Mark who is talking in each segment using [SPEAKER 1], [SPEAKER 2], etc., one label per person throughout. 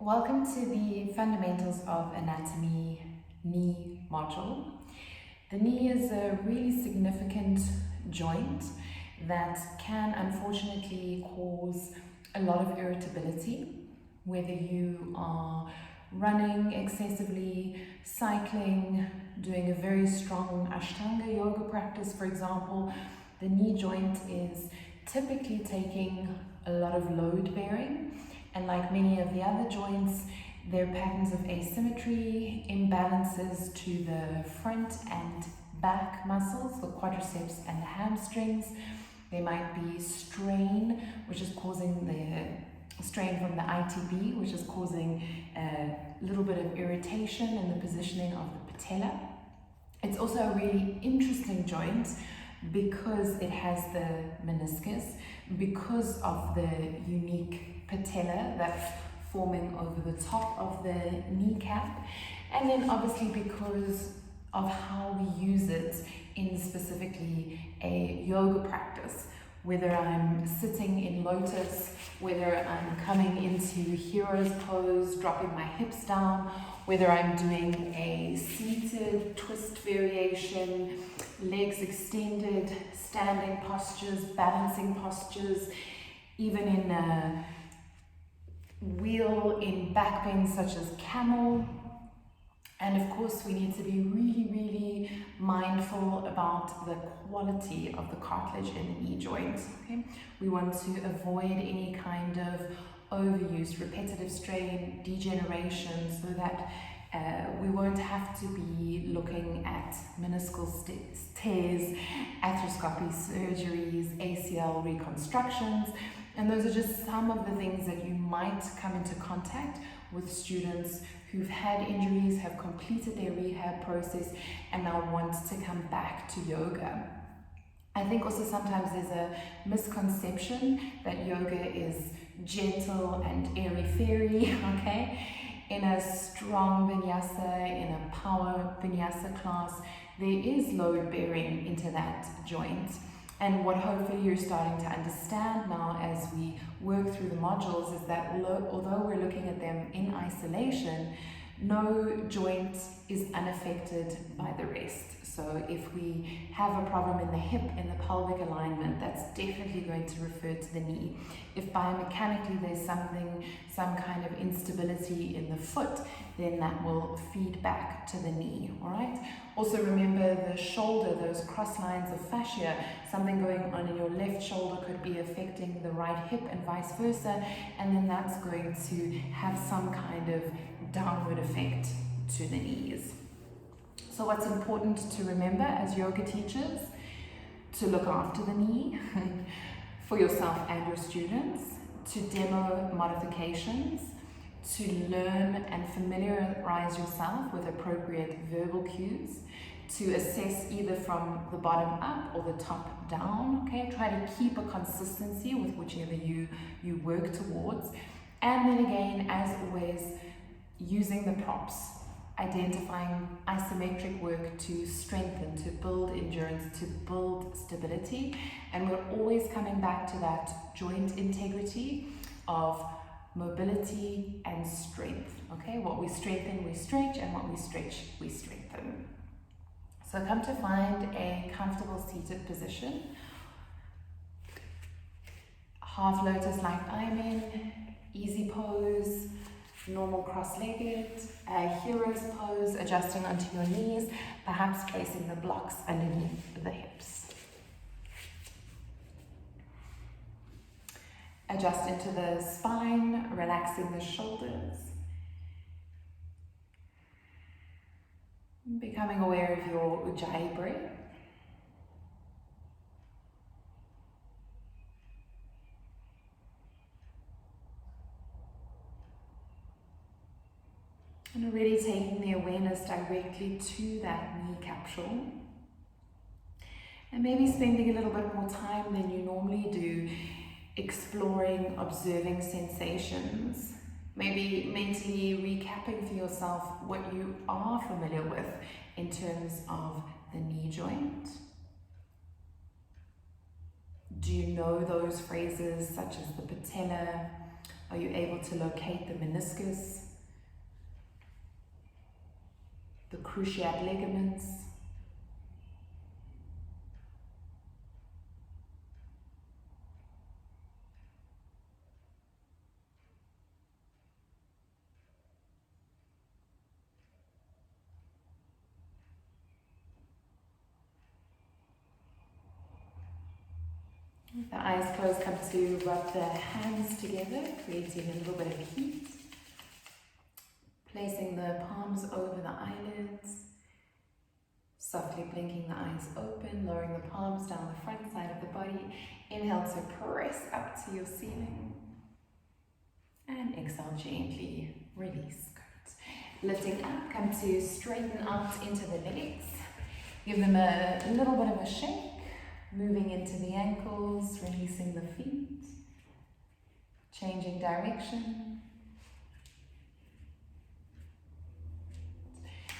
[SPEAKER 1] Welcome to the Fundamentals of Anatomy knee module. The knee is a really significant joint that can unfortunately cause a lot of irritability, whether you are running excessively, cycling, doing a very strong Ashtanga yoga practice, for example. The knee joint is typically taking a lot of load bearing. And like many of the other joints, there are patterns of asymmetry, imbalances to the front and back muscles, the quadriceps and the hamstrings. There might be strain, which is causing the strain from the ITB, which is causing a little bit of irritation in the positioning of the patella. It's also a really interesting joint because it has the meniscus, because of the unique patella that's forming over the top of the kneecap, and then obviously because of how we use it in specifically a yoga practice, whether I'm sitting in lotus, whether I'm coming into hero's pose, dropping my hips down, whether I'm doing a seated twist variation, legs extended, standing postures, balancing postures, even in a wheel in back bends such as camel. And of course, we need to be really mindful about the quality of the cartilage in the knee joint. Okay? We want to avoid any kind of overuse, repetitive strain, degeneration, so that we won't have to be looking at meniscal tears, arthroscopy surgeries, ACL reconstructions. And those are just some of the things that you might come into contact with students who've had injuries, have completed their rehab process, and now want to come back to yoga. I think also sometimes there's a misconception that yoga is gentle and airy-fairy, okay? In a strong vinyasa, in a power vinyasa class, there is load bearing into that joint. And what hopefully you're starting to understand now as we work through the modules is that although we're looking at them in isolation, no joint is unaffected by the rest. So if we have a problem in the hip, in the pelvic alignment, that's definitely going to refer to the knee. If biomechanically there's some kind of instability in the foot, then that will feed back to the knee, all right? Also remember the shoulder, those cross lines of fascia, something going on in your left shoulder could be affecting the right hip and vice versa, and then that's going to have some kind of downward effect to the knees. So what's important to remember as yoga teachers? To look after the knee for yourself and your students, to demo modifications, to learn and familiarize yourself with appropriate verbal cues, to assess either from the bottom up or the top down, okay? Try to keep a consistency with whichever you work towards. And then again, as always, using the props, identifying isometric work to strengthen, to build endurance, to build stability. And we're always coming back to that joint integrity of mobility and strength, okay? What we strengthen, we stretch, and what we stretch, we strengthen. So come to find a comfortable seated position. Half lotus like I'm in, easy pose, normal cross-legged, hero's pose, adjusting onto your knees, perhaps placing the blocks underneath the hips. Adjust into the spine, relaxing the shoulders. Becoming aware of your Ujjayi breath. And really taking the awareness directly to that knee capsule. And maybe spending a little bit more time than you normally do exploring, observing sensations. Maybe mentally recapping for yourself what you are familiar with in terms of the knee joint. Do you know those phrases such as the patella, Are you able to locate the meniscus, the cruciate ligaments? The eyes closed, come to rub the hands together, creating a little bit of heat. Placing the palms over the eyelids. Softly blinking the eyes open, lowering the palms down the front side of the body. Inhale to press up to your ceiling. And exhale, gently release. Good. Lifting up, come to straighten out into the legs. Give them a little bit of a shake. Moving into the ankles, releasing the feet, changing direction.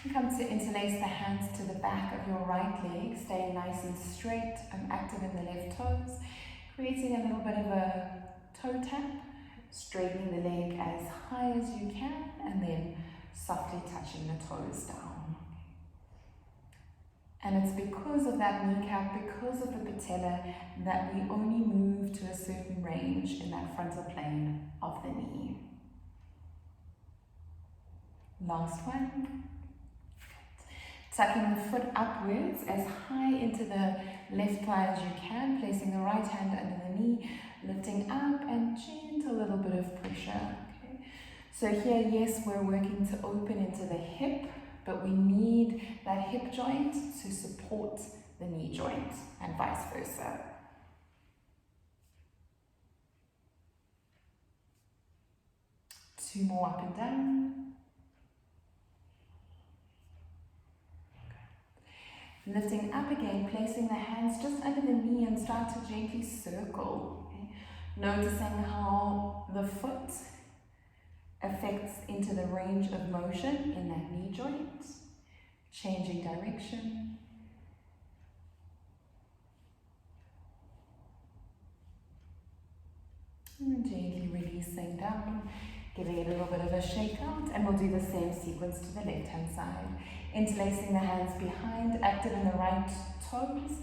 [SPEAKER 1] And come to interlace the hands to the back of your right leg, staying nice and straight and active in the left toes, creating a little bit of a toe tap, straightening the leg as high as you can, and then softly touching the toes down. And it's because of that kneecap, because of the patella, that we only move to a certain range in that frontal plane of the knee. Last one. Tucking the foot upwards as high into the left thigh as you can, placing the right hand under the knee, lifting up and gentle little bit of pressure. Okay. So here, yes, we're working to open into the hip, but we need that hip joint to support the knee joint and vice versa. Two more up and down. Lifting up again, placing the hands just under the knee and start to gently circle. Okay? Noticing how the foot affects into the range of motion in that knee joint, changing direction. And gently releasing down, giving it a little bit of a shake out, and we'll do the same sequence to the left hand side. Interlacing the hands behind, active in the right toes,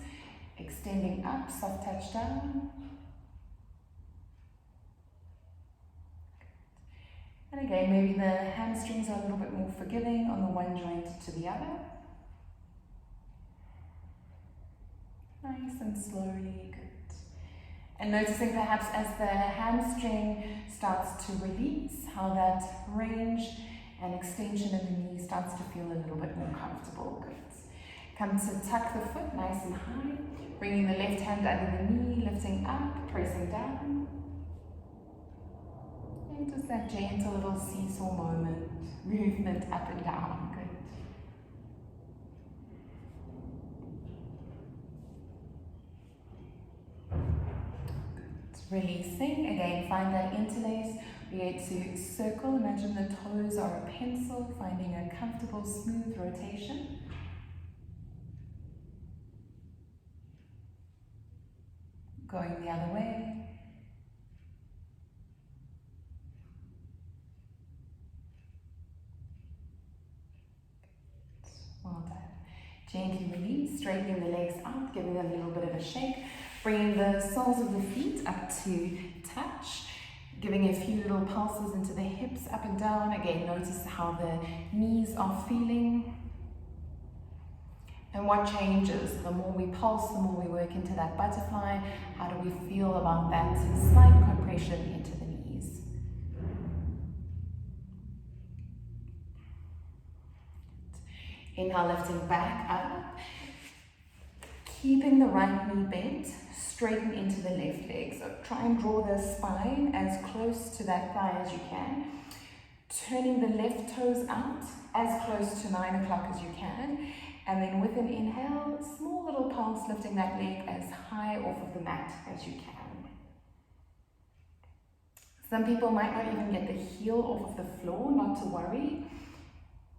[SPEAKER 1] extending up, soft touch down. And again, maybe the hamstrings are a little bit more forgiving on the one joint to the other. Nice and slowly, good. And noticing perhaps as the hamstring starts to release, how that range and extension in the knee starts to feel a little bit more comfortable, good. Come to tuck the foot nice and high, bringing the left hand under the knee, lifting up, pressing down. And just that gentle little seesaw moment, movement up and down, good. Releasing, again, find that interlace. We get to circle, imagine the toes are a pencil, finding a comfortable, smooth rotation. Going the other way. Well done. Gently release, straightening the legs out, giving them a little bit of a shake. Bringing the soles of the feet up to touch, giving a few little pulses into the hips up and down. Again, notice how the knees are feeling. And what changes? The more we pulse, the more we work into that butterfly. How do we feel about that slight compression into the knees? Inhale, lifting back up. Keeping the right knee bent, straighten into the left leg. So try and draw the spine as close to that thigh as you can. Turning the left toes out as close to 9 o'clock as you can. And then with an inhale, small little pulse, lifting that leg as high off of the mat as you can. Some people might not even get the heel off of the floor, not to worry.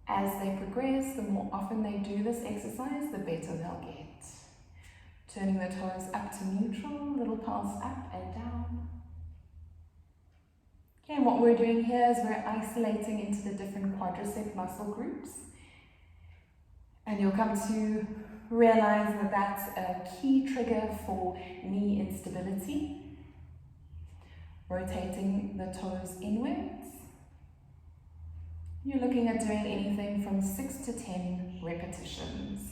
[SPEAKER 1] As they progress, the more often they do this exercise, the better they'll get. Turning the toes up to neutral, little pulse up and down. Okay, what we're doing here is we're isolating into the different quadricep muscle groups. And you'll come to realize that that's a key trigger for knee instability. Rotating the toes inwards. You're looking at doing anything from 6 to 10 repetitions.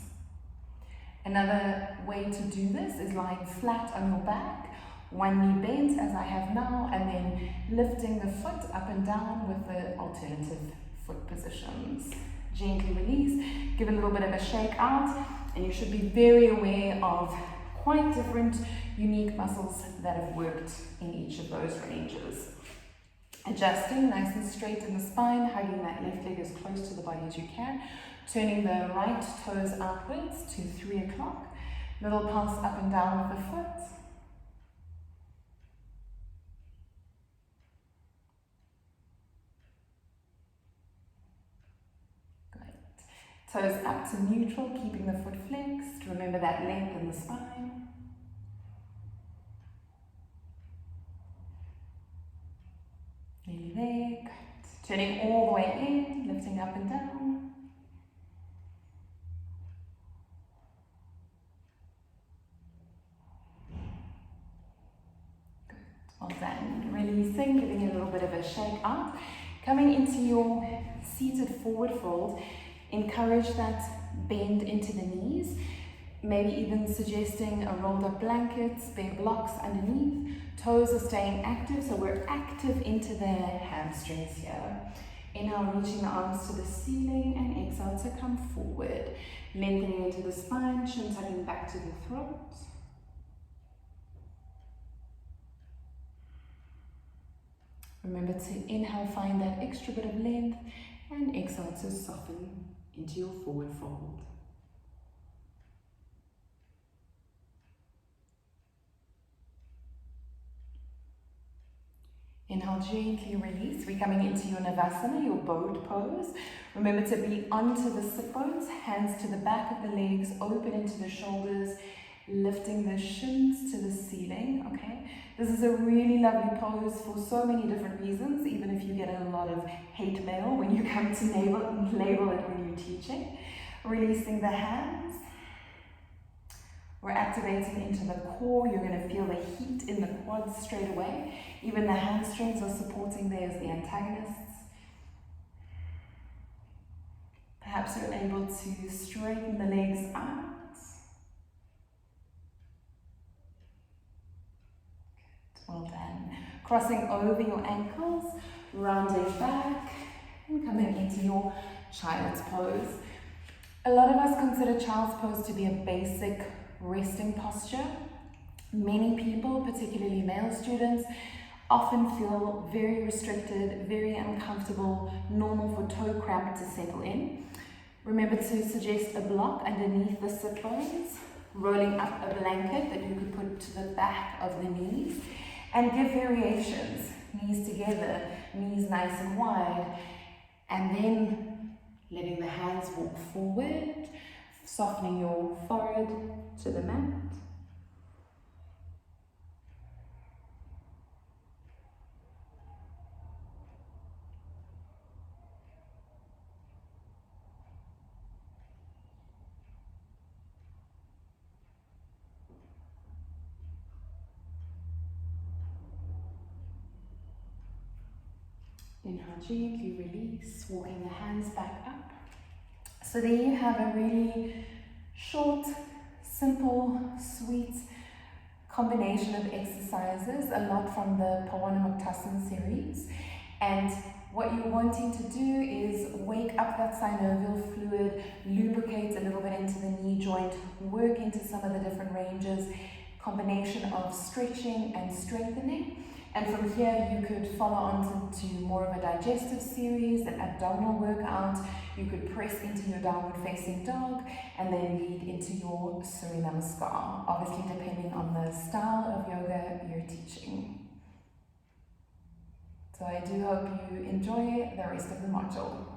[SPEAKER 1] Another way to do this is lying flat on your back, one knee bent as I have now, and then lifting the foot up and down with the alternative foot positions. Gently release, give a little bit of a shake out, and you should be very aware of quite different, unique muscles that have worked in each of those ranges. Adjusting nice and straight in the spine, hugging that left leg as close to the body as you can, turning the right toes outwards to 3 o'clock, little pulse up and down with the foot. Toes up to neutral, keeping the foot flexed. Remember that length in the spine. Nearly there, good. Turning all the way in, lifting up and down. Good, well done. Releasing, giving a little bit of a shake out. Coming into your seated forward fold. Encourage that bend into the knees, maybe even suggesting a rolled up blanket, spare blocks underneath. Toes are staying active, so we're active into the hamstrings here. Inhale, reaching the arms to the ceiling, and exhale to come forward. Lengthening into the spine, chin tucking back to the throat. Remember to inhale, find that extra bit of length, and exhale to soften into your forward fold. Inhale, gently release. We're coming into your Navasana, your boat pose. Remember to be onto the sit bones, hands to the back of the legs, open into the shoulders, lifting the shins to the ceiling, okay? This is a really lovely pose for so many different reasons, even if you get a lot of hate mail when you come to label it when you're teaching. Releasing the hands. We're activating into the core. You're going to feel the heat in the quads straight away. Even the hamstrings are supporting there as the antagonists. Perhaps you're able to straighten the legs out. Well done. Crossing over your ankles, rounding back, and coming into your child's pose. A lot of us consider child's pose to be a basic resting posture. Many people, particularly male students, often feel very restricted, very uncomfortable, normal for toe cramp to settle in. Remember to suggest a block underneath the sit bones, rolling up a blanket that you could put to the back of the knees, and give variations. Knees together, knees nice and wide, and then letting the hands walk forward, softening your forehead to the mat. Inhale, gently release, walking the hands back up. So there you have a really short, simple, sweet combination of exercises, a lot from the Pawanamuktasan series. And what you're wanting to do is wake up that synovial fluid, lubricate a little bit into the knee joint, work into some of the different ranges, combination of stretching and strengthening. And from here you could follow on to more of a digestive series, an abdominal workout. You could press into your downward facing dog and then lead into your Surya Namaskar, obviously depending on the style of yoga you're teaching. So I do hope you enjoy the rest of the module.